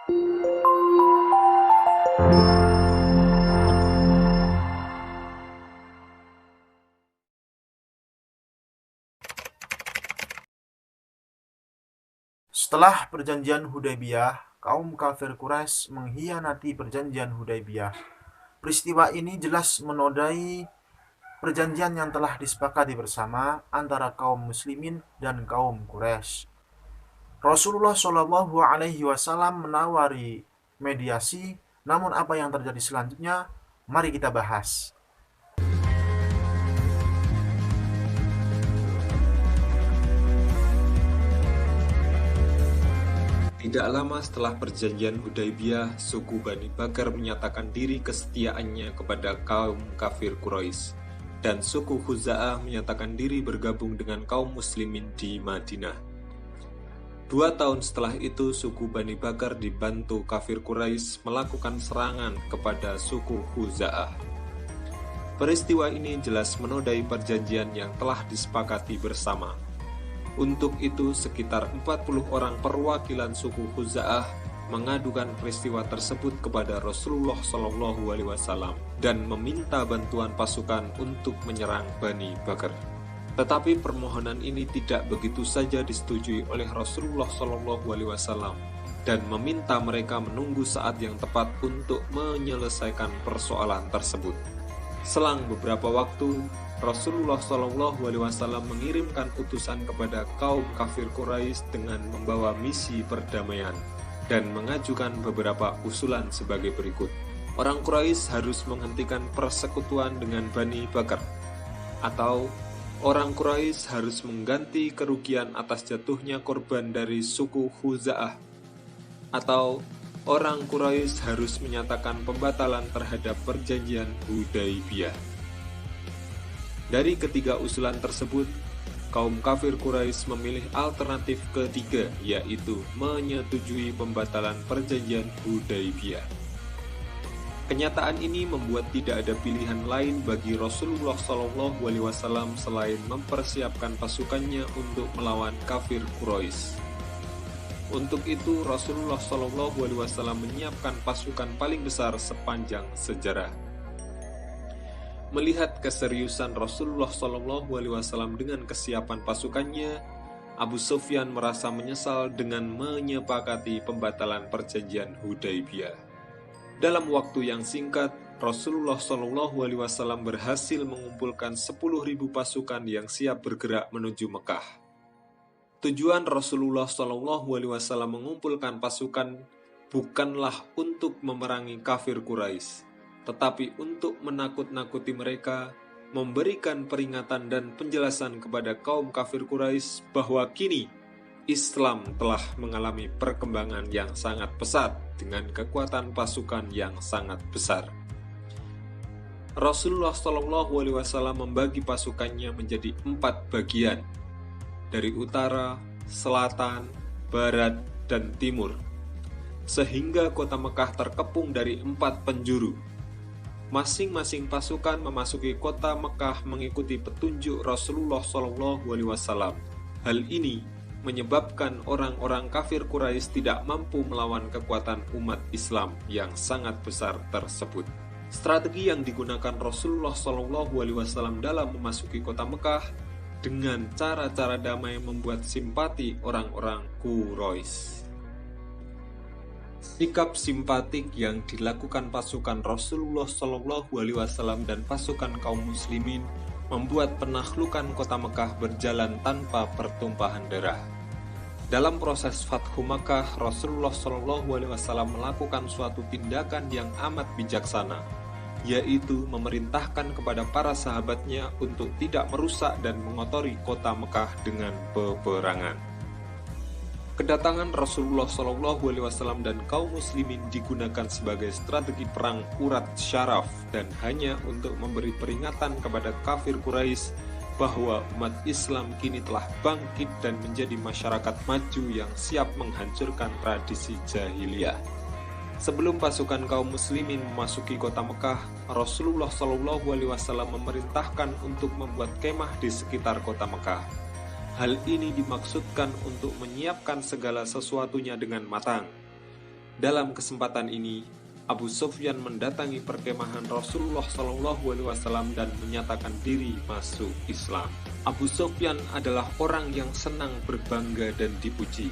Setelah perjanjian Hudaybiyah, kaum kafir Quraisy mengkhianati perjanjian Hudaybiyah. Peristiwa ini jelas menodai perjanjian yang telah disepakati bersama antara kaum muslimin dan kaum Quraisy. Rasulullah Shallallahu Alaihi Wasallam menawari mediasi, namun apa yang terjadi selanjutnya? Mari kita bahas. Tidak lama setelah perjanjian Hudaybiyah, suku Bani Bakar menyatakan diri kesetiaannya kepada kaum kafir Quraisy, dan suku Khuza'ah menyatakan diri bergabung dengan kaum muslimin di Madinah. 2 tahun setelah itu, suku Bani Bakar dibantu kafir Quraisy melakukan serangan kepada suku Khuza'ah. Peristiwa ini jelas menodai perjanjian yang telah disepakati bersama. Untuk itu, sekitar 40 orang perwakilan suku Khuza'ah mengadukan peristiwa tersebut kepada Rasulullah SAW dan meminta bantuan pasukan untuk menyerang Bani Bakar. Tetapi permohonan ini tidak begitu saja disetujui oleh Rasulullah SAW dan meminta mereka menunggu saat yang tepat untuk menyelesaikan persoalan tersebut. Selang beberapa waktu, Rasulullah SAW mengirimkan utusan kepada kaum kafir Quraisy dengan membawa misi perdamaian dan mengajukan beberapa usulan sebagai berikut. Orang Quraisy harus menghentikan persekutuan dengan Bani Bakar, atau orang Quraisy harus mengganti kerugian atas jatuhnya korban dari suku Khuza'ah, atau orang Quraisy harus menyatakan pembatalan terhadap perjanjian Hudaybiyah. Dari ketiga usulan tersebut, kaum kafir Quraisy memilih alternatif ketiga, yaitu menyetujui pembatalan perjanjian Hudaybiyah. Kenyataan ini membuat tidak ada pilihan lain bagi Rasulullah SAW selain mempersiapkan pasukannya untuk melawan kafir Quraisy. Untuk itu, Rasulullah SAW menyiapkan pasukan paling besar sepanjang sejarah. Melihat keseriusan Rasulullah SAW dengan kesiapan pasukannya, Abu Sufyan merasa menyesal dengan menyepakati pembatalan perjanjian Hudaybiyah. Dalam waktu yang singkat, Rasulullah SAW berhasil mengumpulkan 10.000 pasukan yang siap bergerak menuju Mekah. Tujuan Rasulullah SAW mengumpulkan pasukan bukanlah untuk memerangi kafir Quraisy, tetapi untuk menakut-nakuti mereka, memberikan peringatan dan penjelasan kepada kaum kafir Quraisy bahwa kini Islam telah mengalami perkembangan yang sangat pesat dengan kekuatan pasukan yang sangat besar. Rasulullah SAW membagi pasukannya menjadi 4 bagian, dari utara, selatan, barat, dan timur, sehingga kota Mekah terkepung dari 4 penjuru. Masing-masing pasukan memasuki kota Mekah mengikuti petunjuk Rasulullah SAW. Hal ini menyebabkan orang-orang kafir Quraisy tidak mampu melawan kekuatan umat Islam yang sangat besar tersebut. Strategi yang digunakan Rasulullah SAW dalam memasuki kota Mekah dengan cara-cara damai membuat simpati orang-orang Quraisy. Sikap simpatik yang dilakukan pasukan Rasulullah SAW dan pasukan kaum muslimin membuat penaklukan kota Mekah berjalan tanpa pertumpahan darah. Dalam proses Fathu Makkah, Rasulullah SAW melakukan suatu tindakan yang amat bijaksana, yaitu memerintahkan kepada para sahabatnya untuk tidak merusak dan mengotori kota Mekah dengan peperangan. Kedatangan Rasulullah SAW dan kaum muslimin digunakan sebagai strategi perang urat syaraf dan hanya untuk memberi peringatan kepada kafir Quraisy bahwa umat Islam kini telah bangkit dan menjadi masyarakat maju yang siap menghancurkan tradisi jahiliyah. Sebelum pasukan kaum muslimin memasuki kota Mekah, Rasulullah SAW memerintahkan untuk membuat kemah di sekitar kota Mekah. Hal ini dimaksudkan untuk menyiapkan segala sesuatunya dengan matang. Dalam kesempatan ini, Abu Sufyan mendatangi perkemahan Rasulullah SAW dan menyatakan diri masuk Islam. Abu Sufyan adalah orang yang senang berbangga dan dipuji.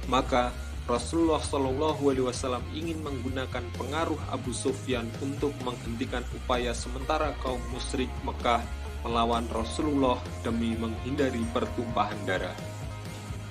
Maka Rasulullah SAW ingin menggunakan pengaruh Abu Sufyan untuk menghentikan upaya sementara kaum musyrik Mekah melawan Rasulullah demi menghindari pertumpahan darah.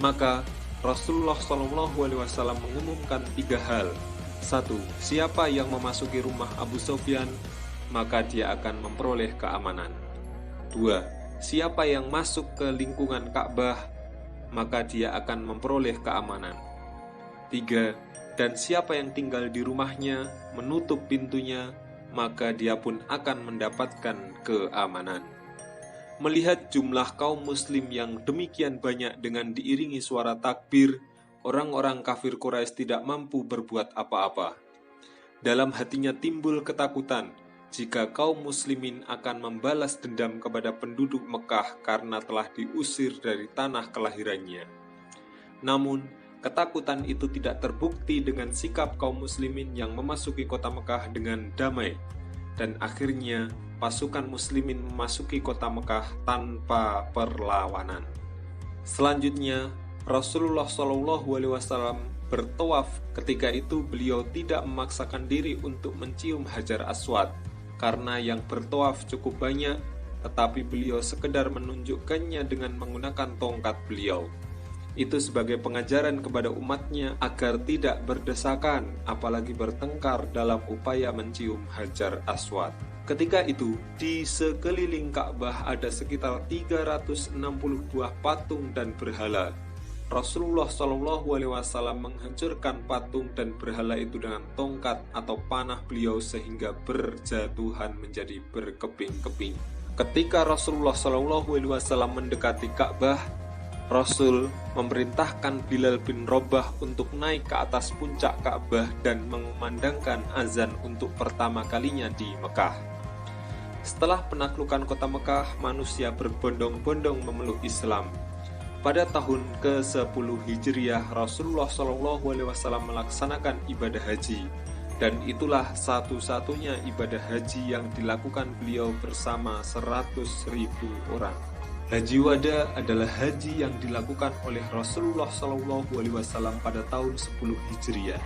Maka Rasulullah SAW mengumumkan 3 hal. 1. Siapa yang memasuki rumah Abu Sufyan, maka dia akan memperoleh keamanan. 2. Siapa yang masuk ke lingkungan Ka'bah, maka dia akan memperoleh keamanan. 3. Dan siapa yang tinggal di rumahnya, menutup pintunya, maka dia pun akan mendapatkan keamanan. Melihat jumlah kaum muslim yang demikian banyak dengan diiringi suara takbir, orang-orang kafir Quraisy tidak mampu berbuat apa-apa. Dalam hatinya timbul ketakutan jika kaum muslimin akan membalas dendam kepada penduduk Mekah karena telah diusir dari tanah kelahirannya. Namun, ketakutan itu tidak terbukti dengan sikap kaum muslimin yang memasuki kota Mekah dengan damai, dan akhirnya pasukan muslimin memasuki kota Mekah tanpa perlawanan. Selanjutnya, Rasulullah SAW bertawaf. Ketika itu beliau tidak memaksakan diri untuk mencium Hajar Aswad karena yang bertawaf cukup banyak, tetapi beliau sekedar menunjukkannya dengan menggunakan tongkat beliau. Itu sebagai pengajaran kepada umatnya agar tidak berdesakan, apalagi bertengkar dalam upaya mencium Hajar Aswad. Ketika itu, di sekeliling Ka'bah ada sekitar 360 buah patung dan berhala. Rasulullah SAW menghancurkan patung dan berhala itu dengan tongkat atau panah beliau sehingga berjatuhan menjadi berkeping-keping. Ketika Rasulullah SAW mendekati Ka'bah, Rasul memerintahkan Bilal bin Rabah untuk naik ke atas puncak Ka'bah dan mengumandangkan azan untuk pertama kalinya di Mekah. Setelah penaklukan kota Mekah, manusia berbondong-bondong memeluk Islam. Pada tahun ke-10 Hijriah, Rasulullah SAW melaksanakan ibadah haji, dan itulah satu-satunya ibadah haji yang dilakukan beliau bersama 100.000 orang. Haji Wada adalah haji yang dilakukan oleh Rasulullah SAW pada tahun 10 Hijriah.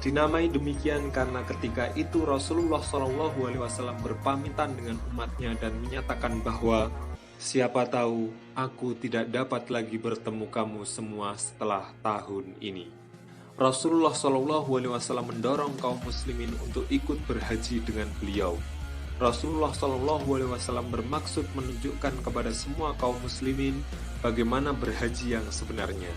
Dinamai demikian karena ketika itu Rasulullah SAW berpamitan dengan umatnya dan menyatakan bahwa siapa tahu aku tidak dapat lagi bertemu kamu semua setelah tahun ini. Rasulullah SAW mendorong kaum muslimin untuk ikut berhaji dengan beliau. Rasulullah SAW bermaksud menunjukkan kepada semua kaum muslimin bagaimana berhaji yang sebenarnya,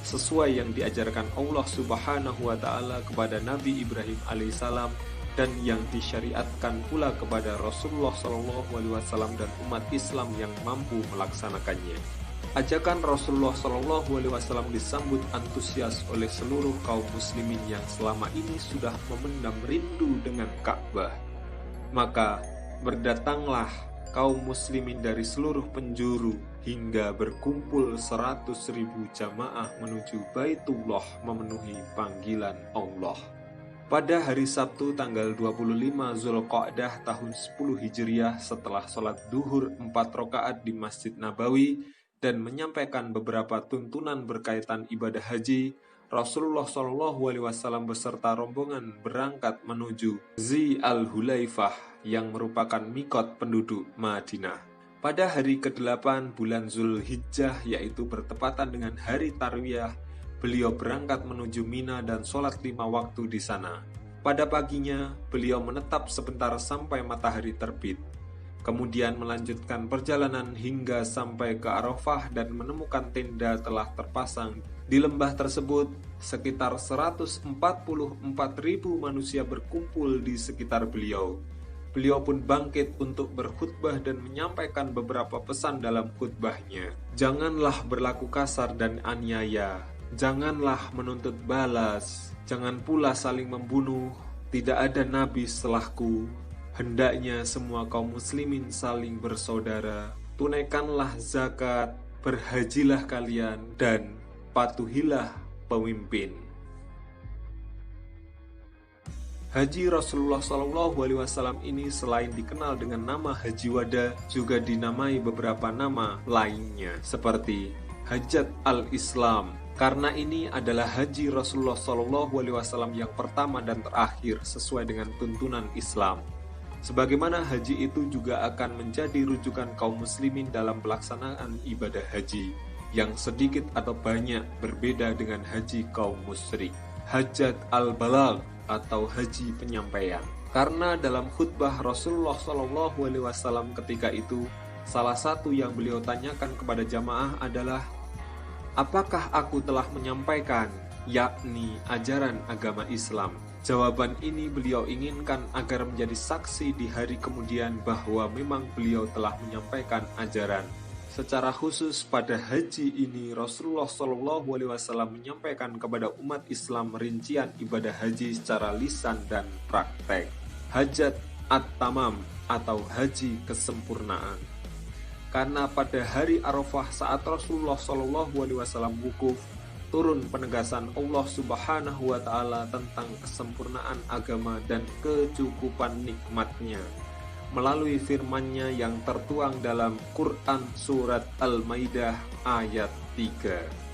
sesuai yang diajarkan Allah Subhanahu wa Ta'ala kepada Nabi Ibrahim alaihissalam dan yang disyariatkan pula kepada Rasulullah SAW dan umat Islam yang mampu melaksanakannya. Ajakan Rasulullah SAW disambut antusias oleh seluruh kaum muslimin yang selama ini sudah memendam rindu dengan Ka'bah. Maka berdatanglah kaum muslimin dari seluruh penjuru hingga berkumpul 100.000 jamaah menuju Baitullah memenuhi panggilan Allah. Pada hari Sabtu tanggal 25 Zulqa'dah tahun 10 Hijriah setelah sholat duhur 4 rakaat di Masjid Nabawi dan menyampaikan beberapa tuntunan berkaitan ibadah haji, Rasulullah SAW beserta rombongan berangkat menuju Zi Al-Hulaifah yang merupakan mikot penduduk Madinah. Pada hari ke-8 bulan Zulhijjah, yaitu bertepatan dengan hari Tarwiyah, beliau berangkat menuju Mina dan sholat 5 waktu di sana. Pada paginya, beliau menetap sebentar sampai matahari terbit. Kemudian melanjutkan perjalanan hingga sampai ke Arafah dan menemukan tenda telah terpasang. Di lembah tersebut, sekitar 144.000 manusia berkumpul di sekitar beliau. Beliau pun bangkit untuk berkhutbah dan menyampaikan beberapa pesan dalam khutbahnya. Janganlah berlaku kasar dan aniaya. Janganlah menuntut balas. Jangan pula saling membunuh. Tidak ada nabi setelahku. Hendaknya semua kaum muslimin saling bersaudara. Tunaikanlah zakat. Berhajilah kalian dan patuhilah pemimpin. Haji Rasulullah SAW ini selain dikenal dengan nama Haji Wada, juga dinamai beberapa nama lainnya seperti Hajat al-Islam, karena ini adalah Haji Rasulullah SAW yang pertama dan terakhir sesuai dengan tuntunan Islam. Sebagaimana haji itu juga akan menjadi rujukan kaum muslimin dalam pelaksanaan ibadah haji, yang sedikit atau banyak berbeda dengan haji kaum musyrik. Hajat al-Balagh atau haji penyampaian. Karena dalam khutbah Rasulullah SAW ketika itu, salah satu yang beliau tanyakan kepada jamaah adalah, apakah aku telah menyampaikan, yakni ajaran agama Islam? Jawaban ini beliau inginkan agar menjadi saksi di hari kemudian bahwa memang beliau telah menyampaikan ajaran. Secara khusus pada haji ini Rasulullah SAW menyampaikan kepada umat Islam rincian ibadah haji secara lisan dan praktek. Hajat at-tamam atau haji kesempurnaan. Karena pada hari Arafah saat Rasulullah SAW wukuf, turun penegasan Allah Subhanahu wa Ta'ala tentang kesempurnaan agama dan kecukupan nikmatnya melalui firman-Nya yang tertuang dalam Quran Surat Al-Maidah ayat 3.